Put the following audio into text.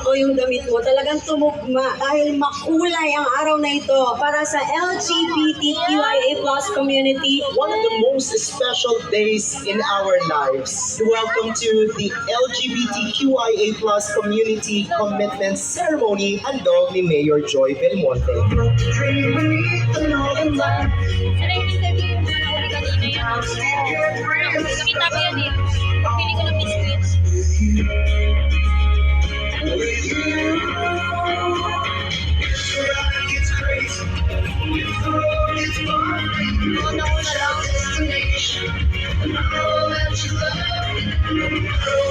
sakto yung damit mo. Talagang tumugma dahil makulay ang araw na ito para sa LGBTQIA+ community. One of the most special days in our lives. Welcome to the LGBTQIA+ community commitment ceremony handog ni Mayor Joy Belmonte. Sana yung interview yung mga nahuli kanina yan. Nakita ko yan eh. Pili ko ng biscuits. Una ko na lang.